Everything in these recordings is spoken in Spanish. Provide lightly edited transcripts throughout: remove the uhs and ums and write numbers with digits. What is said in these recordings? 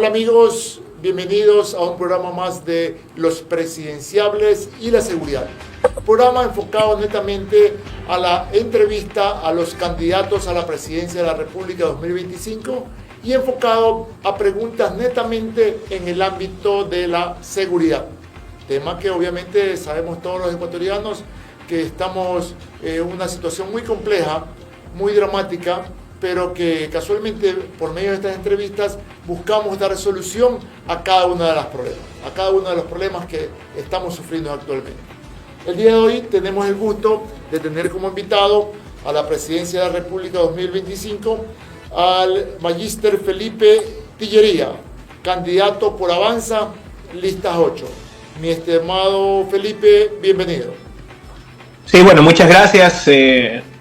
Hola amigos, bienvenidos a un programa más de Los Presidenciables y la Seguridad. Programa enfocado netamente a la entrevista a los candidatos a la presidencia de la República 2025 y enfocado a preguntas netamente en el ámbito de la seguridad. Tema que obviamente sabemos todos los ecuatorianos que estamos en una situación muy compleja, muy dramática, pero que casualmente por medio de estas entrevistas buscamos dar solución a cada uno de los problemas que estamos sufriendo actualmente. El día de hoy tenemos el gusto de tener como invitado a la Presidencia de la República 2025 al Magíster Felipe Tillería, candidato por Avanza, listas 8. Mi estimado Felipe, bienvenido. Sí, bueno, muchas gracias.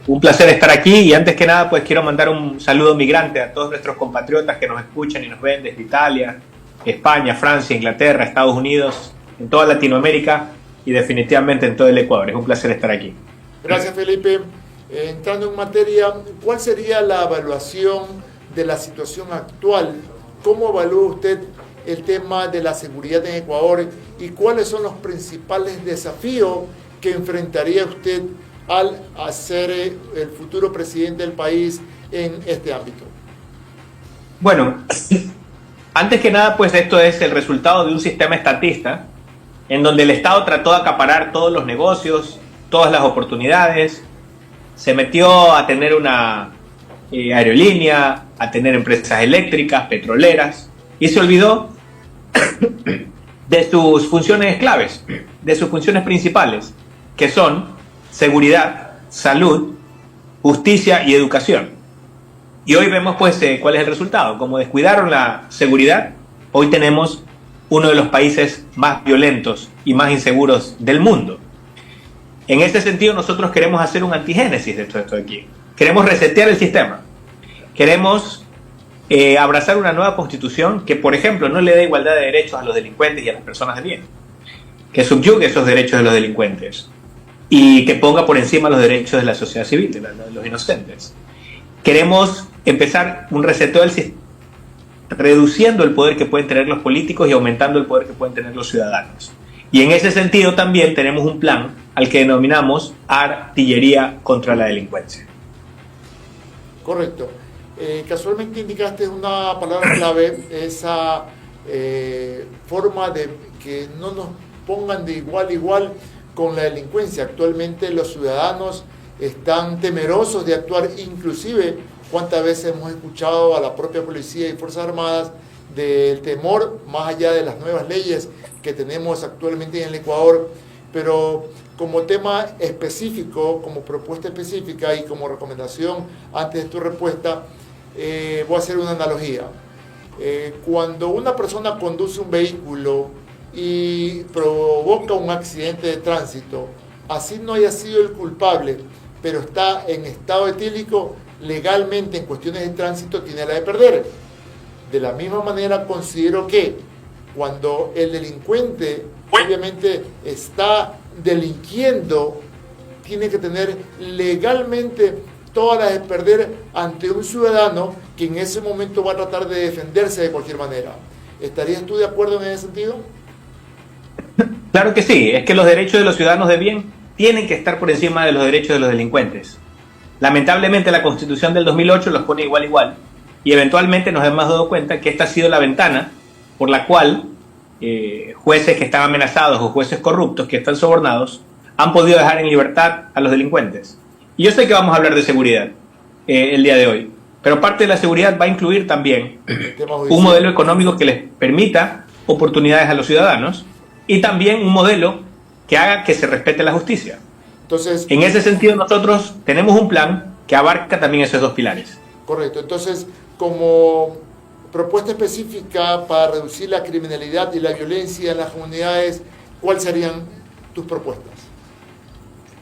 Un placer estar aquí y antes que nada pues quiero mandar un saludo migrante a todos nuestros compatriotas que nos escuchan y nos ven desde Italia, España, Francia, Inglaterra, Estados Unidos, en toda Latinoamérica y definitivamente en todo el Ecuador. Es un placer estar aquí. Gracias Felipe. Entrando en materia, ¿cuál sería la evaluación de la situación actual? ¿Cómo evalúa usted el tema de la seguridad en Ecuador y cuáles son los principales desafíos que enfrentaría usted al ser el futuro presidente del país en este ámbito? Bueno, antes que nada, pues esto es el resultado de un sistema estatista en donde el Estado trató de acaparar todos los negocios, todas las oportunidades, se metió a tener una aerolínea, a tener empresas eléctricas, petroleras, y se olvidó de sus funciones claves, de sus funciones principales, que son seguridad, salud, justicia y educación. Y hoy vemos pues cuál es el resultado. Como descuidaron la seguridad, hoy tenemos uno de los países más violentos y más inseguros del mundo. En este sentido nosotros queremos hacer un antigénesis de todo esto de aquí. Queremos resetear el sistema. Queremos abrazar una nueva constitución que, por ejemplo, no le dé igualdad de derechos a los delincuentes y a las personas de bien. Que subyugue esos derechos de los delincuentes y que ponga por encima los derechos de la sociedad civil, de los inocentes. Queremos empezar un reseteo del sistema, reduciendo el poder que pueden tener los políticos y aumentando el poder que pueden tener los ciudadanos. Y en ese sentido también tenemos un plan al que denominamos artillería contra la delincuencia. Correcto. Casualmente indicaste una palabra clave, esa forma de que no nos pongan de igual a igual con la delincuencia. Actualmente los ciudadanos están temerosos de actuar, inclusive cuántas veces hemos escuchado a la propia policía y Fuerzas Armadas del temor, más allá de las nuevas leyes que tenemos actualmente en el Ecuador, pero como tema específico, como propuesta específica y como recomendación antes de tu respuesta, voy a hacer una analogía. Cuando una persona conduce un vehículo y provoca un accidente de tránsito, así no haya sido el culpable, pero está en estado etílico, legalmente en cuestiones de tránsito tiene la de perder. De la misma manera considero que cuando el delincuente obviamente está delinquiendo, tiene que tener legalmente todas las de perder ante un ciudadano que en ese momento va a tratar de defenderse de cualquier manera. ¿Estarías tú de acuerdo en ese sentido? Claro que sí, es que los derechos de los ciudadanos de bien tienen que estar por encima de los derechos de los delincuentes. Lamentablemente la Constitución del 2008 los pone igual a igual y eventualmente nos hemos dado cuenta que esta ha sido la ventana por la cual jueces que están amenazados o jueces corruptos que están sobornados han podido dejar en libertad a los delincuentes. Y yo sé que vamos a hablar de seguridad el día de hoy, pero parte de la seguridad va a incluir también un modelo económico que les permita oportunidades a los ciudadanos y también un modelo que haga que se respete la justicia. Entonces, en ese sentido nosotros tenemos un plan que abarca también esos dos pilares. Correcto. Entonces, como propuesta específica para reducir la criminalidad y la violencia en las comunidades, ¿cuáles serían tus propuestas?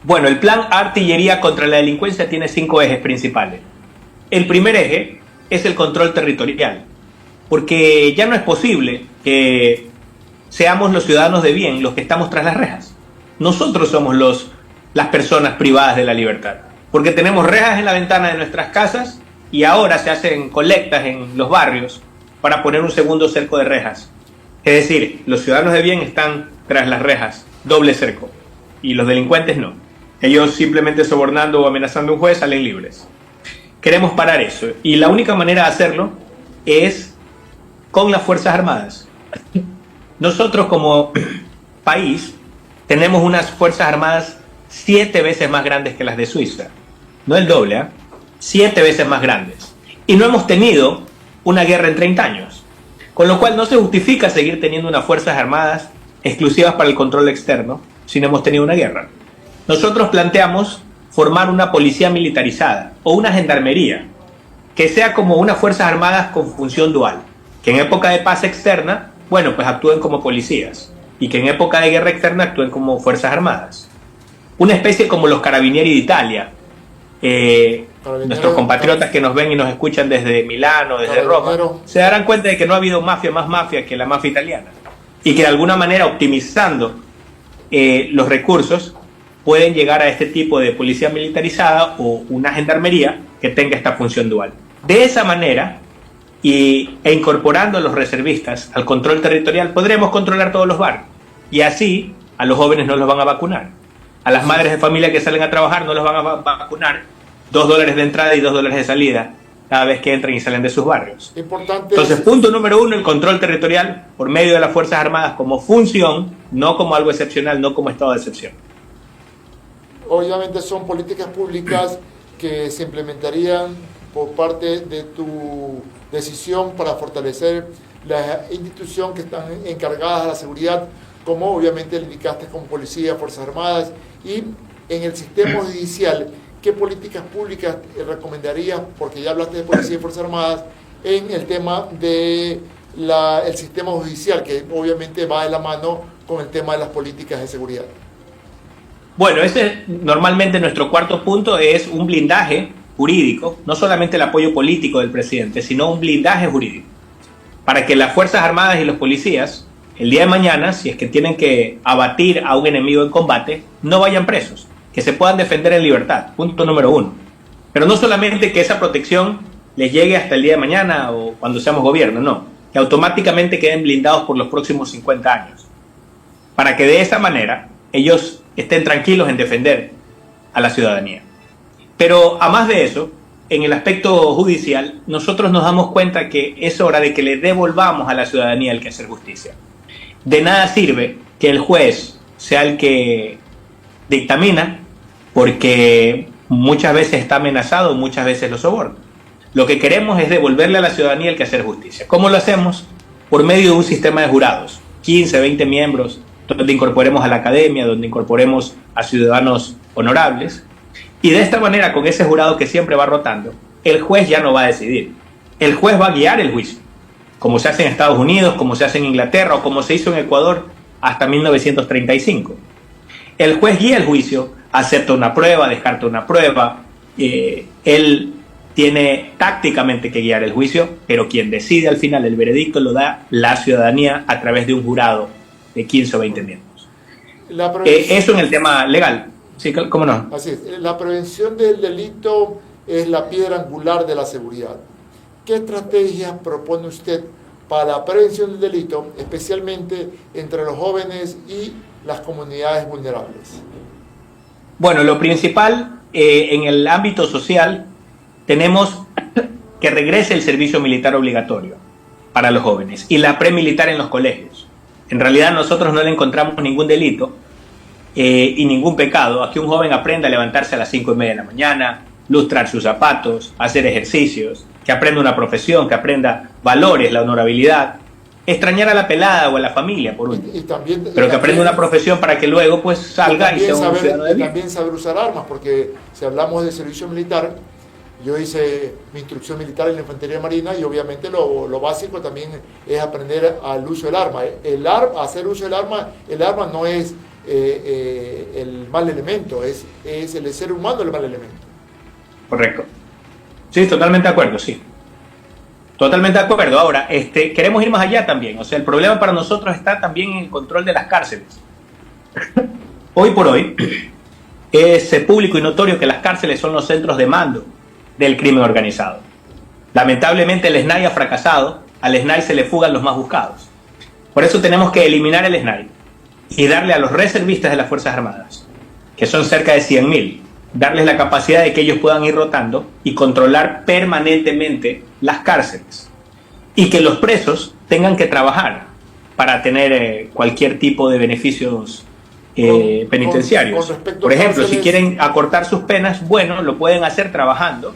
Bueno, el plan Artillería contra la Delincuencia tiene 5 ejes principales. El primer eje es el control territorial, porque ya no es posible que seamos los ciudadanos de bien los que estamos tras las rejas. Nosotros somos las personas privadas de la libertad, porque tenemos rejas en la ventana de nuestras casas y ahora se hacen colectas en los barrios para poner un segundo cerco de rejas. Es decir, los ciudadanos de bien están tras las rejas, doble cerco, y los delincuentes no. Ellos simplemente sobornando o amenazando a un juez salen libres. Queremos parar eso, y la única manera de hacerlo es con las Fuerzas Armadas. Nosotros como país tenemos unas Fuerzas Armadas 7 veces más grandes que las de Suiza. No el doble, ¿eh? 7 veces más grandes. Y no hemos tenido una guerra en 30 años. Con lo cual no se justifica seguir teniendo unas Fuerzas Armadas exclusivas para el control externo si no hemos tenido una guerra. Nosotros planteamos formar una policía militarizada o una gendarmería que sea como unas Fuerzas Armadas con función dual, que en época de paz externa, bueno, pues actúen como policías, y que en época de guerra externa actúen como Fuerzas Armadas. Una especie como los Carabinieri de Italia. Nuestros compatriotas que nos ven y nos escuchan desde Milán o desde Roma se darán cuenta de que no ha habido mafia más mafia que la mafia italiana, y que de alguna manera, optimizando los recursos, pueden llegar a este tipo de policía militarizada o una gendarmería que tenga esta función dual. De esa manera, e incorporando a los reservistas al control territorial, podremos controlar todos los barrios, y así a los jóvenes no los van a vacunar, a las madres de familia que salen a trabajar no los van a vacunar, $2 de entrada y $2 de salida cada vez que entran y salen de sus barrios. Entonces, punto número 1, el control territorial por medio de las Fuerzas Armadas como función, no como algo excepcional, no como estado de excepción. Obviamente son políticas públicas que se implementarían por parte de tu decisión para fortalecer la institución que están encargadas de la seguridad, como obviamente le indicaste con policía, Fuerzas Armadas, y en el sistema judicial, ¿qué políticas públicas recomendarías? Porque ya hablaste de policía y Fuerzas Armadas, en el tema del sistema judicial, que obviamente va de la mano con el tema de las políticas de seguridad. Bueno, ese normalmente nuestro cuarto punto es un blindaje jurídico, no solamente el apoyo político del presidente, sino un blindaje jurídico, para que las Fuerzas Armadas y los policías, el día de mañana, si es que tienen que abatir a un enemigo en combate, no vayan presos, que se puedan defender en libertad, punto número 1. Pero no solamente que esa protección les llegue hasta el día de mañana o cuando seamos gobierno, no, que automáticamente queden blindados por los próximos 50 años, para que de esa manera ellos estén tranquilos en defender a la ciudadanía. Pero a más de eso, en el aspecto judicial, nosotros nos damos cuenta que es hora de que le devolvamos a la ciudadanía el quehacer justicia. De nada sirve que el juez sea el que dictamina, porque muchas veces está amenazado, muchas veces lo soborna. Lo que queremos es devolverle a la ciudadanía el quehacer justicia. ¿Cómo lo hacemos? Por medio de un sistema de jurados, 15, 20 miembros, donde incorporemos a la academia, donde incorporemos a ciudadanos honorables, y de esta manera, con ese jurado que siempre va rotando, el juez ya no va a decidir, el juez va a guiar el juicio, como se hace en Estados Unidos, como se hace en Inglaterra o como se hizo en Ecuador hasta 1935. El juez guía el juicio, acepta una prueba, descarta una prueba, él tiene tácticamente que guiar el juicio, pero quien decide al final el veredicto lo da la ciudadanía a través de un jurado de 15 o 20 miembros. Eso en el tema legal. Sí, ¿cómo no? Así es. La prevención del delito es la piedra angular de la seguridad. ¿Qué estrategias propone usted para la prevención del delito, especialmente entre los jóvenes y las comunidades vulnerables? Bueno, lo principal en el ámbito social, tenemos que regrese el servicio militar obligatorio para los jóvenes y la premilitar en los colegios. En realidad nosotros no le encontramos ningún delito y ningún pecado a que un joven aprenda a levantarse a las 5:30 de la mañana, lustrar sus zapatos, hacer ejercicios, que aprenda una profesión, que aprenda valores, la honorabilidad, extrañar a la pelada o a la familia, por último, pero que aprenda una profesión para que luego pues salga y sea un ciudadano de bien. También saber usar armas, porque si hablamos de servicio militar, yo hice mi instrucción militar en la Infantería Marina y obviamente lo básico también es aprender al uso del arma. Hacer uso del arma, el arma no es el mal elemento, es el ser humano el mal elemento. Correcto. Sí, totalmente de acuerdo, sí. Totalmente de acuerdo. Ahora, queremos ir más allá también. O sea, el problema para nosotros está también en el control de las cárceles. Hoy por hoy es público y notorio que las cárceles son los centros de mando del crimen organizado. Lamentablemente el SNAI ha fracasado al SNAI se le fugan los más buscados. Por eso tenemos que eliminar el SNAI y darle a los reservistas de las Fuerzas Armadas, que son cerca de 100.000, darles la capacidad de que ellos puedan ir rotando y controlar permanentemente las cárceles. Y que los presos tengan que para tener cualquier tipo de beneficios penitenciarios. Por ejemplo, si quieren acortar sus penas, bueno, lo pueden hacer trabajando.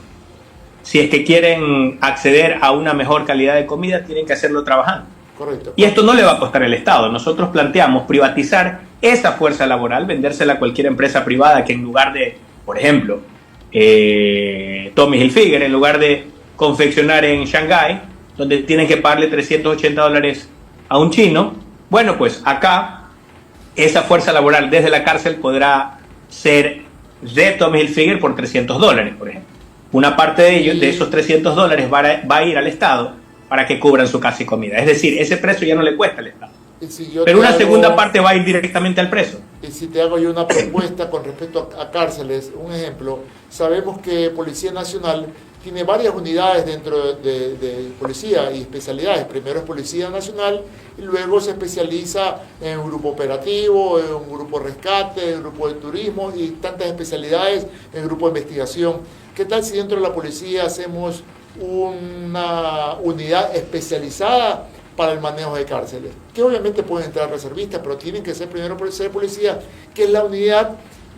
Si es que quieren acceder a una mejor calidad de comida, tienen que hacerlo trabajando. Correcto. Y esto no le va a costar al Estado. Nosotros planteamos privatizar esa fuerza laboral, vendérsela a cualquier empresa privada que en lugar de, por ejemplo, Tommy Hilfiger, en lugar de confeccionar en Shanghái, donde tienen que pagarle $380 a un chino, bueno, pues acá esa fuerza laboral desde la cárcel podrá ser de Tommy Hilfiger por $300, por ejemplo. Una parte de ellos, de esos $300, va a ir al Estado para que cubran su casa y comida. Es decir, ese precio ya no le cuesta al Estado. Pero una segunda parte va a ir directamente al preso. Y si te hago yo una propuesta con respecto a cárceles, un ejemplo, sabemos que Policía Nacional tiene varias unidades dentro de policía y especialidades. Primero es Policía Nacional y luego se especializa en un grupo operativo, en un grupo rescate, en un grupo de turismo y tantas especialidades en el grupo de investigación. ¿Qué tal si dentro de la policía hacemos una unidad especializada para el manejo de cárceles? Que obviamente pueden entrar reservistas, pero tienen que ser primero por ser policía, que es la unidad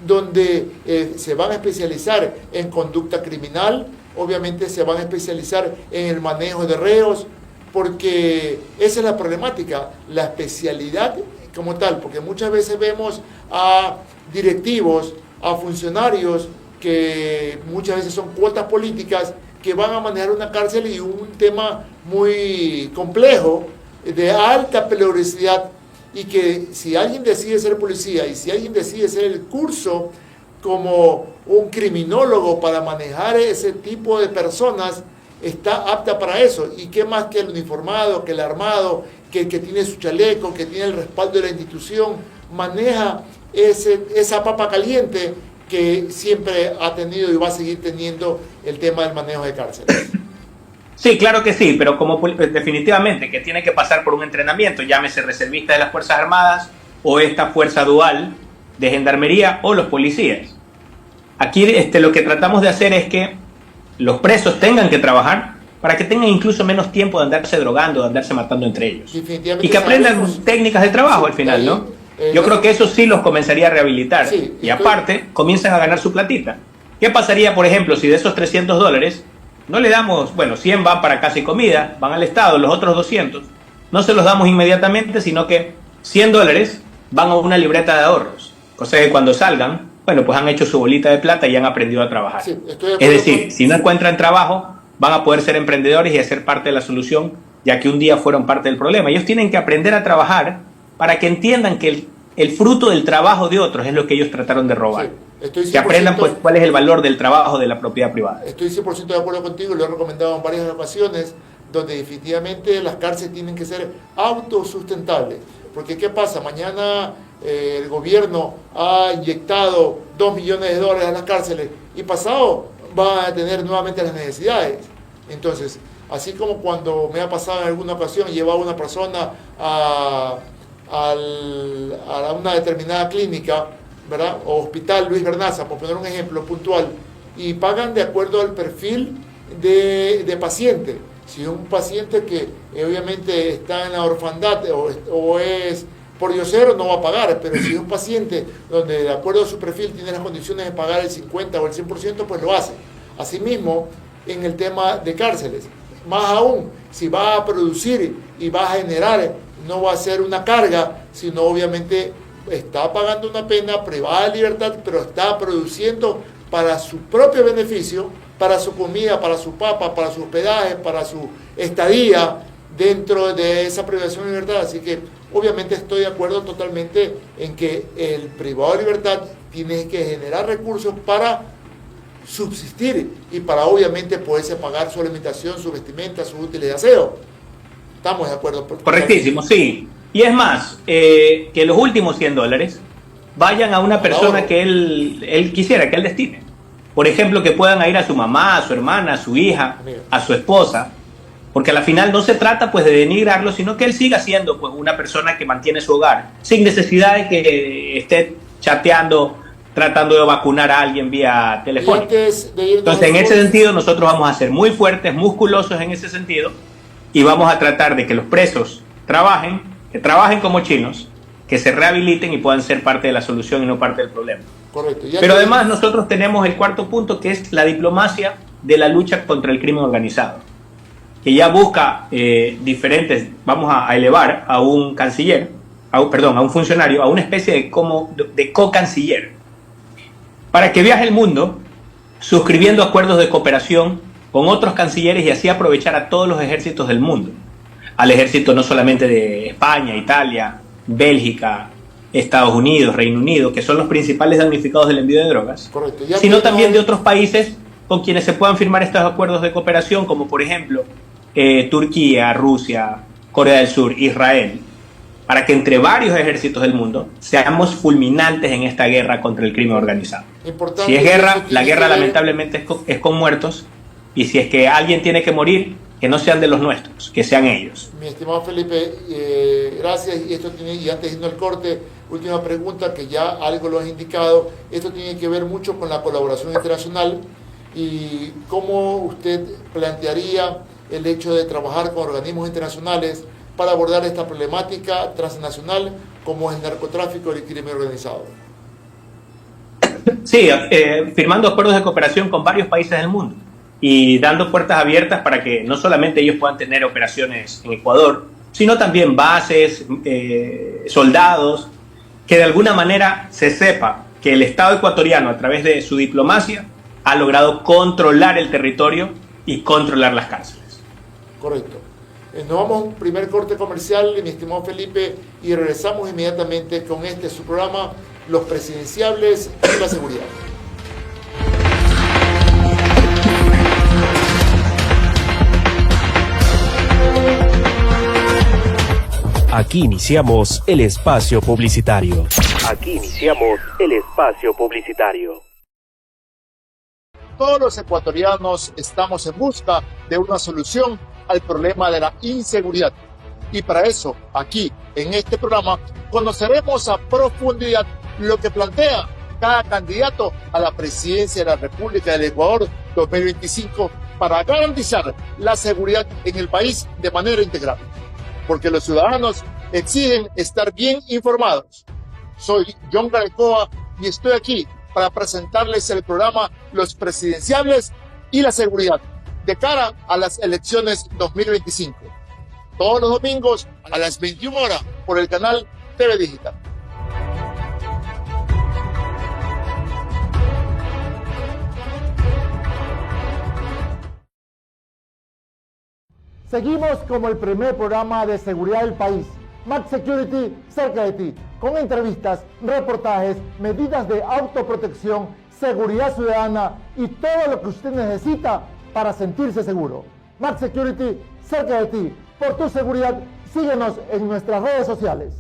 donde se van a especializar en conducta criminal, obviamente se van a especializar en el manejo de reos, porque esa es la problemática, la especialidad como tal, porque muchas veces vemos a directivos, a funcionarios que muchas veces son cuotas políticas que van a manejar una cárcel y un tema muy complejo, de alta peligrosidad, y que si alguien decide ser policía y si alguien decide hacer el curso como un criminólogo para manejar ese tipo de personas, está apta para eso. Y qué más que el uniformado, que el armado, que el que tiene su chaleco, que tiene el respaldo de la institución, maneja esa papa caliente que siempre ha tenido y va a seguir teniendo el tema del manejo de cárceles. Sí, claro que sí, pero como definitivamente que tiene que pasar por un entrenamiento, llámese reservista de las Fuerzas Armadas o esta fuerza dual de gendarmería o los policías. Aquí lo que tratamos de hacer es que los presos tengan que trabajar para que tengan incluso menos tiempo de andarse drogando, de andarse matando entre ellos. Y que aprendan técnicas de trabajo al final, ¿no? Yo creo que eso sí los comenzaría a rehabilitar. Sí, y aparte, comienzan a ganar su platita. ¿Qué pasaría, por ejemplo, si de esos $300 no le damos, bueno, 100 van para casa y comida, van al Estado, los otros 200 no se los damos inmediatamente, sino que $100 van a una libreta de ahorros? Cosa que cuando salgan, bueno, pues han hecho su bolita de plata y han aprendido a trabajar. Sí, es decir, si no encuentran trabajo, van a poder ser emprendedores y hacer parte de la solución, ya que un día fueron parte del problema. Ellos tienen que aprender a trabajar para que entiendan que el fruto del trabajo de otros es lo que ellos trataron de robar. Sí, que aprendan pues cuál es el valor del trabajo de la propiedad privada. Estoy 100% de acuerdo contigo, lo he recomendado en varias ocasiones, donde definitivamente las cárceles tienen que ser autosustentables. Porque ¿qué pasa? Mañana el gobierno ha inyectado $2 millones a las cárceles y pasado van a tener nuevamente las necesidades. Entonces, así como cuando me ha pasado en alguna ocasión, llevaba a una persona a una determinada clínica, ¿verdad? O hospital Luis Bernaza, por poner un ejemplo puntual, y pagan de acuerdo al perfil de paciente. Si es un paciente que obviamente está en la orfandad o es por diosero, no va a pagar, pero si es un paciente donde de acuerdo a su perfil tiene las condiciones de pagar el 50 o el 100%, pues lo hace. Asimismo, en el tema de cárceles, más aún, si va a producir y va a generar, no va a ser una carga, sino obviamente está pagando una pena privada de libertad, pero está produciendo para su propio beneficio, para su comida, para su papa, para su hospedaje, para su estadía dentro de esa privación de libertad. Así que obviamente estoy de acuerdo totalmente en que el privado de libertad tiene que generar recursos para subsistir y para obviamente poderse pagar su alimentación, su vestimenta, sus útiles de aseo. Estamos de acuerdo. Correctísimo, sí. Y es más, que los últimos $100 vayan a una persona que él quisiera, que él destine. Por ejemplo, que puedan ir a su mamá, a su hermana, a su hija, a su esposa, porque a la final no se trata pues de denigrarlo, sino que él siga siendo pues una persona que mantiene su hogar, sin necesidad de que esté chateando, tratando de vacunar a alguien vía telefónica. Entonces, en ese sentido, nosotros vamos a ser muy fuertes, musculosos en ese sentido, y vamos a tratar de que los presos trabajen, que trabajen como chinos, que se rehabiliten y puedan ser parte de la solución y no parte del problema. Correcto. Pero además nosotros tenemos el cuarto punto, que es la diplomacia de la lucha contra el crimen organizado, que ya busca diferentes, vamos a elevar a un canciller, a un funcionario, a una especie de co-canciller, para que viaje el mundo suscribiendo acuerdos de cooperación con otros cancilleres y así aprovechar a todos los ejércitos del mundo, al ejército no solamente de España, Italia, Bélgica, Estados Unidos, Reino Unido, que son los principales damnificados del envío de drogas, sino también de otros países con quienes se puedan firmar estos acuerdos de cooperación, como por ejemplo Turquía, Rusia, Corea del Sur, Israel, para que entre varios ejércitos del mundo seamos fulminantes en esta guerra contra el crimen organizado. Si es guerra, la guerra lamentablemente es con muertos, y si es que alguien tiene que morir, que no sean de los nuestros, que sean ellos. Mi estimado Felipe, gracias. Y antes de irnos al corte, última pregunta, que ya algo lo has indicado. Esto tiene que ver mucho con la colaboración internacional y cómo usted plantearía el hecho de trabajar con organismos internacionales para abordar esta problemática transnacional como es el narcotráfico y el crimen organizado. Sí, firmando acuerdos de cooperación con varios países del mundo y dando puertas abiertas para que no solamente ellos puedan tener operaciones en Ecuador, sino también bases, soldados, que de alguna manera se sepa que el Estado ecuatoriano, a través de su diplomacia, ha logrado controlar el territorio y controlar las cárceles. Correcto. Nos vamos a un primer corte comercial, mi estimado Felipe, y regresamos inmediatamente con su programa, Los Presidenciables y la Seguridad. Aquí iniciamos el espacio publicitario. Todos los ecuatorianos estamos en busca de una solución al problema de la inseguridad. Y para eso, aquí, en este programa, conoceremos a profundidad lo que plantea cada candidato a la presidencia de la República del Ecuador 2025 para garantizar la seguridad en el país de manera integral. Porque los ciudadanos exigen estar bien informados. Soy John Garecoa y estoy aquí para presentarles el programa Los Presidenciables y la Seguridad de cara a las elecciones 2025. Todos los domingos a las 21 horas por el canal TV Digital. Seguimos como el primer programa de seguridad del país, Max Security, cerca de ti, con entrevistas, reportajes, medidas de autoprotección, seguridad ciudadana y todo lo que usted necesita para sentirse seguro. Max Security, cerca de ti, por tu seguridad, síguenos en nuestras redes sociales.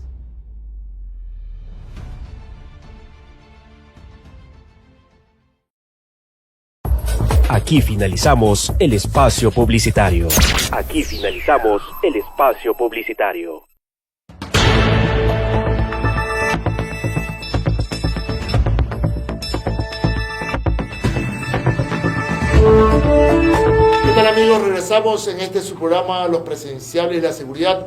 Aquí finalizamos el espacio publicitario. ¿Qué tal, amigos? Regresamos en su programa Los Presidenciables y la Seguridad.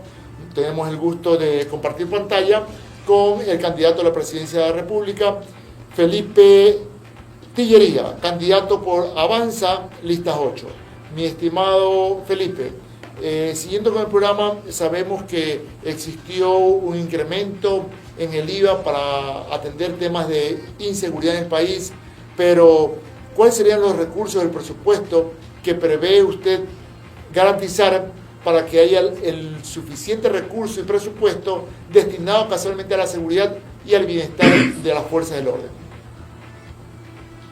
Tenemos el gusto de compartir pantalla con el candidato a la presidencia de la República, Felipe Tillería, candidato por Avanza, listas 8. Mi estimado Felipe, siguiendo con el programa, sabemos que existió un incremento en el IVA para atender temas de inseguridad en el país, pero ¿cuáles serían los recursos del presupuesto que prevé usted garantizar para que haya el suficiente recurso y presupuesto destinado casualmente a la seguridad y al bienestar de las fuerzas del orden?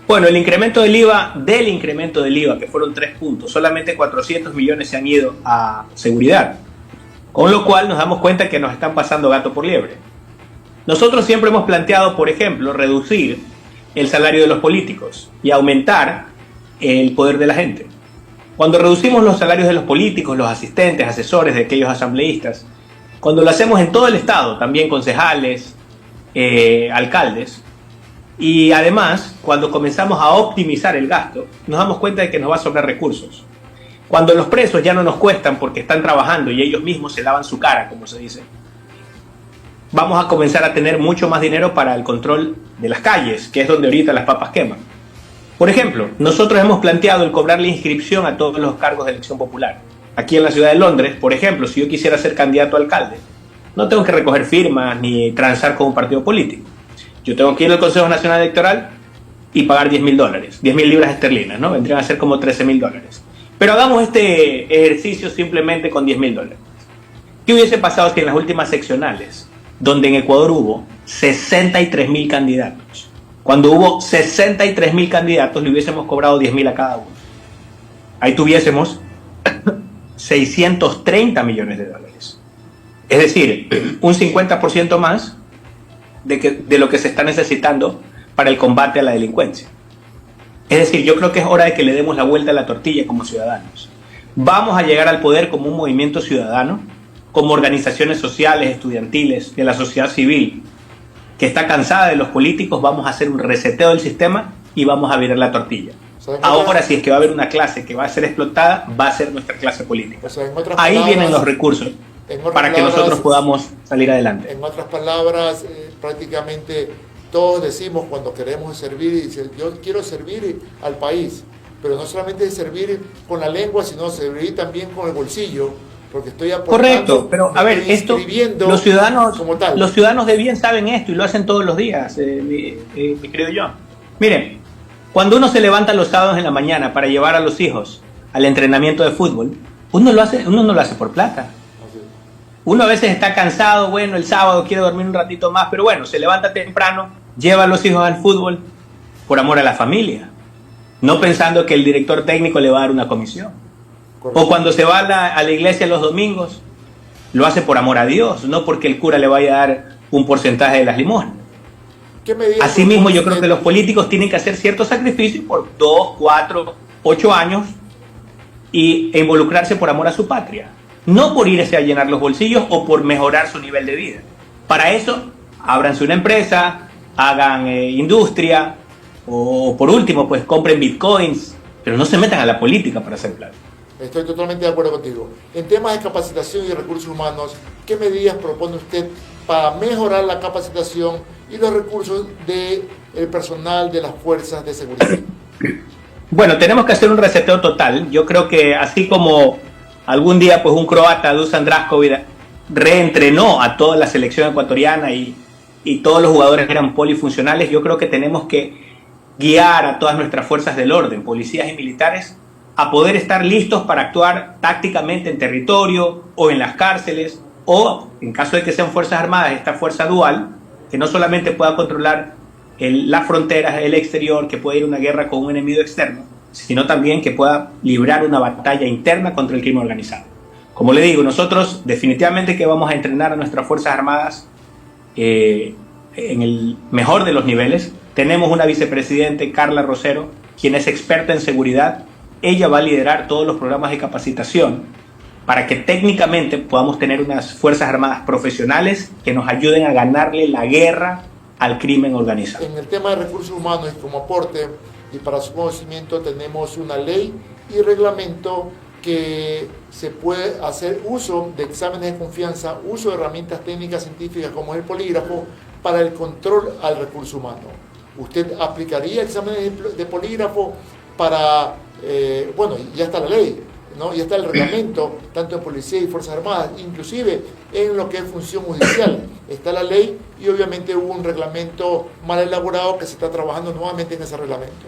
Bueno, del incremento del IVA, que fueron 3 puntos, solamente 400 millones se han ido a seguridad, con lo cual nos damos cuenta que nos están pasando gato por liebre. Nosotros siempre hemos planteado, por ejemplo, reducir el salario de los políticos y aumentar el poder de la gente. Cuando reducimos los salarios de los políticos, los asistentes, asesores de aquellos asambleístas, cuando lo hacemos en todo el Estado, también concejales, alcaldes, y además, cuando comenzamos a optimizar el gasto, nos damos cuenta de que nos va a sobrar recursos. Cuando los presos ya no nos cuestan porque están trabajando y ellos mismos se lavan su cara, como se dice, vamos a comenzar a tener mucho más dinero para el control de las calles, que es donde ahorita las papas queman. Por ejemplo, nosotros hemos planteado el cobrarle inscripción a todos los cargos de elección popular. Aquí en la ciudad de Londres, por ejemplo, si yo quisiera ser candidato a alcalde, no tengo que recoger firmas ni transar con un partido político. Yo tengo que ir al Consejo Nacional Electoral y pagar $10.000, 10.000 libras esterlinas, ¿no? Vendrían a ser como $13.000. Pero hagamos este ejercicio simplemente con $10.000. ¿Qué hubiese pasado si en las últimas seccionales, donde en Ecuador hubo 63.000 candidatos, cuando hubo 63.000 candidatos, le hubiésemos cobrado 10.000 a cada uno? Ahí tuviésemos 630 millones de dólares. Es decir, un 50% más de lo que se está necesitando para el combate a la delincuencia. Es decir, yo creo que es hora de que le demos la vuelta a la tortilla como ciudadanos. Vamos a llegar al poder como un movimiento ciudadano, como organizaciones sociales, estudiantiles, de la sociedad civil, que está cansada de los políticos. Vamos a hacer un reseteo del sistema y vamos a virar la tortilla. Ahora, si es que va a haber una clase que va a ser explotada, va a ser nuestra clase política. Ahí vienen los recursos para que nosotros podamos salir adelante. En otras palabras, prácticamente todos decimos cuando queremos servir, y dice, yo quiero servir al país, pero no solamente servir con la lengua, sino servir también con el bolsillo, porque estoy aportando. Correcto, pero a ver, esto los ciudadanos de bien saben esto y lo hacen todos los días, mi querido John. Miren, cuando uno se levanta los sábados en la mañana para llevar a los hijos al entrenamiento de fútbol, uno no lo hace por plata. Uno a veces está cansado, bueno, el sábado quiere dormir un ratito más, pero bueno, se levanta temprano, lleva a los hijos al fútbol por amor a la familia, no pensando que el director técnico le va a dar una comisión. Correcto. O cuando se va a la iglesia los domingos, lo hace por amor a Dios, no porque el cura le vaya a dar un porcentaje de las limosnas. Asimismo, yo creo que los políticos tienen que hacer ciertos sacrificios por 2, 4, 8 años e involucrarse por amor a su patria. No por irse a llenar los bolsillos o por mejorar su nivel de vida. Para eso, ábranse una empresa, hagan industria, o por último, pues compren bitcoins, pero no se metan a la política para hacer plata. Estoy totalmente de acuerdo contigo. En temas de capacitación y recursos humanos, ¿qué medidas propone usted para mejorar la capacitación y los recursos del personal de las fuerzas de seguridad? Bueno, tenemos que hacer un reseteo total. Yo creo que así como algún día pues un croata, Dusan Drašković, reentrenó a toda la selección ecuatoriana y todos los jugadores eran polifuncionales, yo creo que tenemos que guiar a todas nuestras fuerzas del orden, policías y militares, a poder estar listos para actuar tácticamente en territorio o en las cárceles, o en caso de que sean fuerzas armadas, esta fuerza dual, que no solamente pueda controlar las fronteras, el exterior, que pueda ir a una guerra con un enemigo externo, sino también que pueda librar una batalla interna contra el crimen organizado. Como le digo, nosotros definitivamente que vamos a entrenar a nuestras Fuerzas Armadas en el mejor de los niveles. Tenemos una vicepresidente, Carla Rosero, quien es experta en seguridad. Ella va a liderar todos los programas de capacitación para que técnicamente podamos tener unas Fuerzas Armadas profesionales que nos ayuden a ganarle la guerra al crimen organizado. En el tema de recursos humanos y como aporte, y para su conocimiento tenemos una ley y reglamento que se puede hacer uso de exámenes de confianza, uso de herramientas técnicas científicas como el polígrafo para el control al recurso humano. ¿Usted aplicaría exámenes de polígrafo para, bueno, ya está la ley, ¿no? Ya está el reglamento, tanto en policía y Fuerzas Armadas, inclusive en lo que es función judicial, está la ley y obviamente hubo un reglamento mal elaborado que se está trabajando nuevamente en ese reglamento.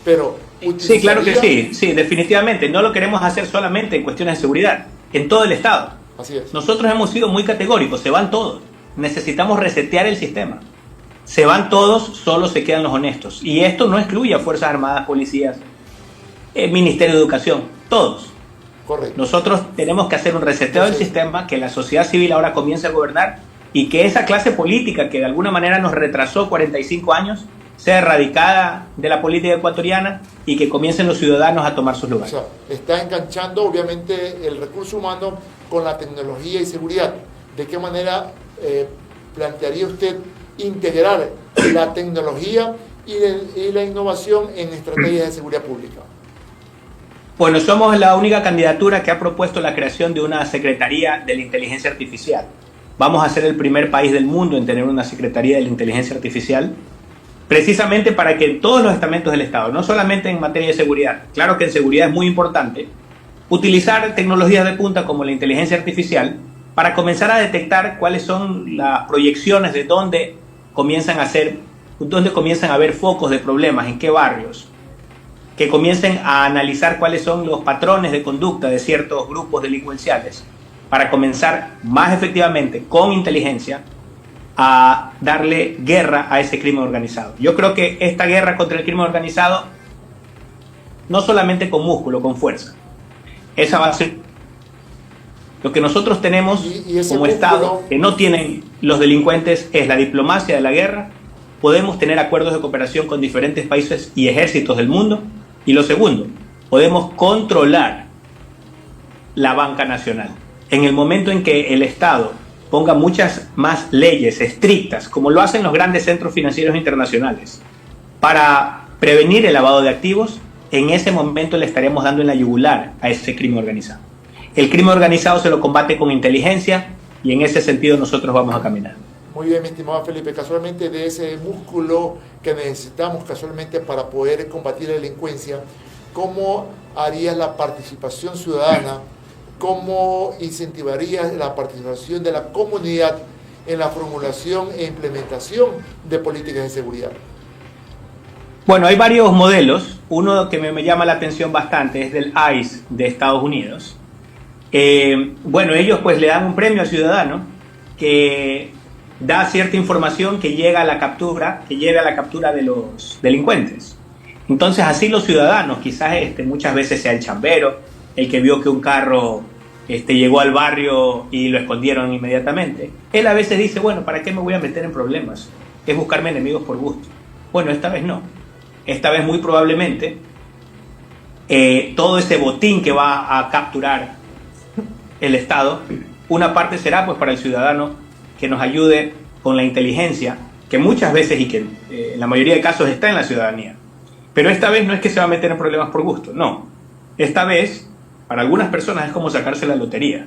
Pero sí, claro que sí, sí, definitivamente. No lo queremos hacer solamente en cuestiones de seguridad, en todo el Estado. Así es. Nosotros hemos sido muy categóricos, se van todos. Necesitamos resetear el sistema. Se van todos, solo se quedan los honestos. Y esto no excluye a Fuerzas Armadas, policías, Ministerio de Educación, todos. Correcto. Nosotros tenemos que hacer un reseteo del sistema, que la sociedad civil ahora comience a gobernar y que esa clase política que de alguna manera nos retrasó 45 años sea erradicada de la política ecuatoriana y que comiencen los ciudadanos a tomar sus O lugares. sea, está enganchando obviamente el recurso humano con la tecnología y seguridad. ¿De qué manera plantearía usted integrar la tecnología y la innovación en estrategias de seguridad pública? Bueno, somos la única candidatura que ha propuesto la creación de una Secretaría de la Inteligencia Artificial. Vamos a ser el primer país del mundo en tener una Secretaría de la Inteligencia Artificial, precisamente para que en todos los estamentos del Estado, no solamente en materia de seguridad, claro que en seguridad es muy importante, utilizar tecnologías de punta como la inteligencia artificial para comenzar a detectar cuáles son las proyecciones de dónde comienzan a haber focos de problemas, en qué barrios, que comiencen a analizar cuáles son los patrones de conducta de ciertos grupos delincuenciales, para comenzar más efectivamente, con inteligencia, a darle guerra a ese crimen organizado. Yo creo que esta guerra contra el crimen organizado, no solamente con músculo, con fuerza, esa va a ser lo que nosotros tenemos como Estado, que no tienen los delincuentes, es la diplomacia de la guerra. Podemos tener acuerdos de cooperación con diferentes países y ejércitos del mundo. Y lo segundo, podemos controlar la banca nacional. En el momento en que el Estado ponga muchas más leyes estrictas, como lo hacen los grandes centros financieros internacionales, para prevenir el lavado de activos, en ese momento le estaremos dando en la yugular a ese crimen organizado. El crimen organizado se lo combate con inteligencia y en ese sentido nosotros vamos a caminar. Muy bien, mi estimado Felipe, casualmente de ese músculo que necesitamos casualmente para poder combatir la delincuencia, ¿cómo harías la participación ciudadana? ¿Cómo incentivarías la participación de la comunidad en la formulación e implementación de políticas de seguridad? Bueno, hay varios modelos. Uno que me llama la atención bastante es del ICE de Estados Unidos. Bueno, ellos pues le dan un premio al ciudadano que da cierta información que llega a la captura de los delincuentes. Entonces así los ciudadanos, quizás muchas veces sea el chambero, el que vio que un carro llegó al barrio y lo escondieron inmediatamente, él a veces dice, bueno, ¿para qué me voy a meter en problemas? Es buscarme enemigos por gusto. Bueno, esta vez no. Esta vez muy probablemente todo ese botín que va a capturar el Estado, una parte será pues para el ciudadano que nos ayude con la inteligencia, que muchas veces y que en la mayoría de casos está en la ciudadanía. Pero esta vez no es que se va a meter en problemas por gusto, no. Esta vez, para algunas personas es como sacarse la lotería.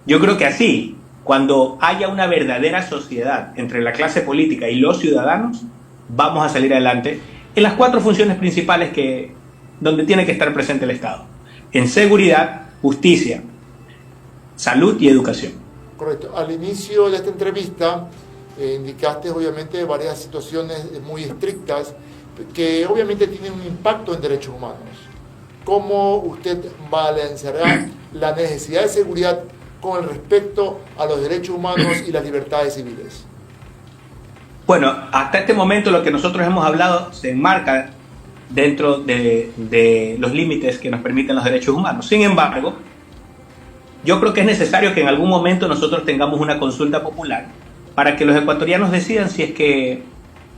Yo creo que así, cuando haya una verdadera sociedad entre la clase política y los ciudadanos, vamos a salir adelante en las 4 funciones principales donde tiene que estar presente el Estado: en seguridad, justicia, salud y educación. Correcto. Al inicio de esta entrevista indicaste obviamente varias situaciones muy estrictas que obviamente tienen un impacto en derechos humanos. ¿Cómo usted balanceará la necesidad de seguridad con el respecto a los derechos humanos y las libertades civiles? Bueno, hasta este momento lo que nosotros hemos hablado se enmarca dentro de los límites que nos permiten los derechos humanos. Sin embargo, yo creo que es necesario que en algún momento nosotros tengamos una consulta popular para que los ecuatorianos decidan si es que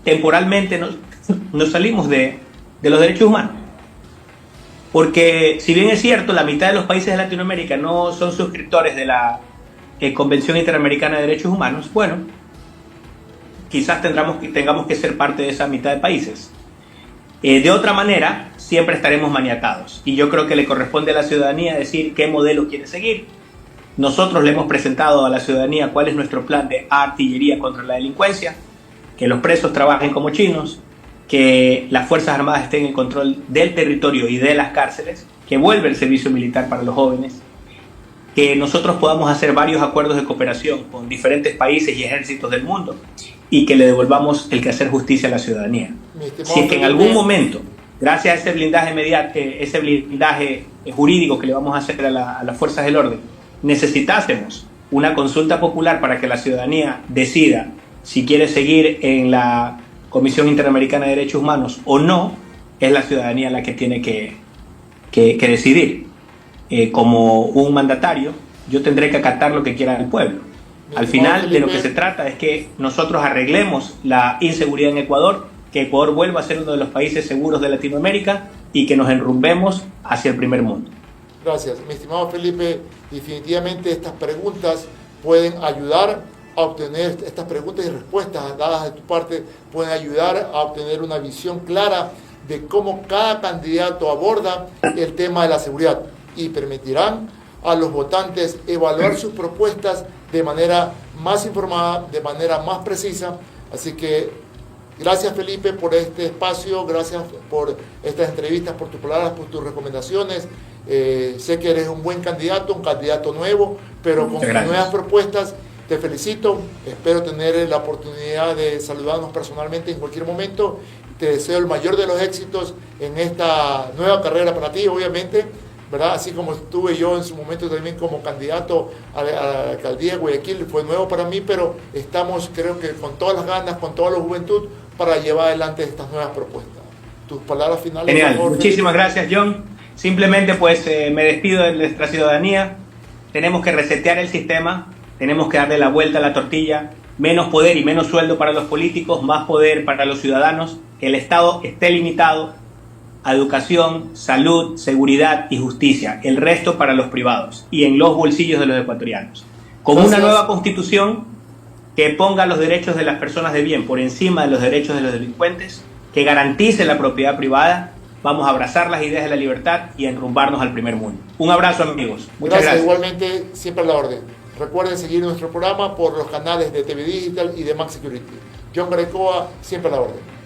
temporalmente nos salimos de los derechos humanos. Porque si bien es cierto, la mitad de los países de Latinoamérica no son suscriptores de la Convención Interamericana de Derechos Humanos, bueno, quizás tengamos que ser parte de esa mitad de países. De otra manera, siempre estaremos maniatados. Y yo creo que le corresponde a la ciudadanía decir qué modelo quiere seguir. Nosotros le hemos presentado a la ciudadanía cuál es nuestro plan de artillería contra la delincuencia, que los presos trabajen como chinos, que las Fuerzas Armadas estén en control del territorio y de las cárceles, que vuelva el servicio militar para los jóvenes, que nosotros podamos hacer varios acuerdos de cooperación con diferentes países y ejércitos del mundo y que le devolvamos el quehacer justicia a la ciudadanía. Si es que en algún momento, gracias a ese blindaje jurídico que le vamos a hacer a las fuerzas del orden, necesitásemos una consulta popular para que la ciudadanía decida si quiere seguir en la Comisión Interamericana de Derechos Humanos o no, es la ciudadanía la que tiene que decidir. Como un mandatario, yo tendré que acatar lo que quiera el pueblo. Al final, de lo que se trata es que nosotros arreglemos la inseguridad en Ecuador que Ecuador vuelva a ser uno de los países seguros de Latinoamérica y que nos enrumbemos hacia el primer mundo. Gracias, mi estimado Felipe. Definitivamente estas preguntas pueden ayudar a obtener, estas preguntas y respuestas dadas de tu parte pueden ayudar a obtener una visión clara de cómo cada candidato aborda el tema de la seguridad y permitirán a los votantes evaluar sus propuestas de manera más informada, de manera más precisa. Así que gracias, Felipe, por este espacio, gracias por estas entrevistas, por tus palabras, por tus recomendaciones. Sé que eres un buen candidato, un candidato nuevo, pero con nuevas propuestas. Te felicito, espero tener la oportunidad de saludarnos personalmente en cualquier momento. Te deseo el mayor de los éxitos en esta nueva carrera para ti, obviamente, ¿verdad? Así como estuve yo en su momento también como candidato a la alcaldía de Guayaquil, fue nuevo para mí, pero estamos, creo que con todas las ganas, con toda la juventud, para llevar adelante estas nuevas propuestas. Tus palabras finales. Genial, por favor, muchísimas Felipe. gracias, John. Simplemente pues me despido de nuestra ciudadanía. Tenemos que resetear el sistema, tenemos que darle la vuelta a la tortilla, menos poder y menos sueldo para los políticos, más poder para los ciudadanos, que el Estado esté limitado a educación, salud, seguridad y justicia, el resto para los privados y en los bolsillos de los ecuatorianos. Con Gracias. una nueva constitución que ponga los derechos de las personas de bien por encima de los derechos de los delincuentes, que garantice la propiedad privada, vamos a abrazar las ideas de la libertad y a enrumbarnos al primer mundo. Un abrazo, amigos. Muchas gracias. Igualmente, siempre a la orden. Recuerden seguir nuestro programa por los canales de TV Digital y de Max Security. John Grecoa, siempre a la orden.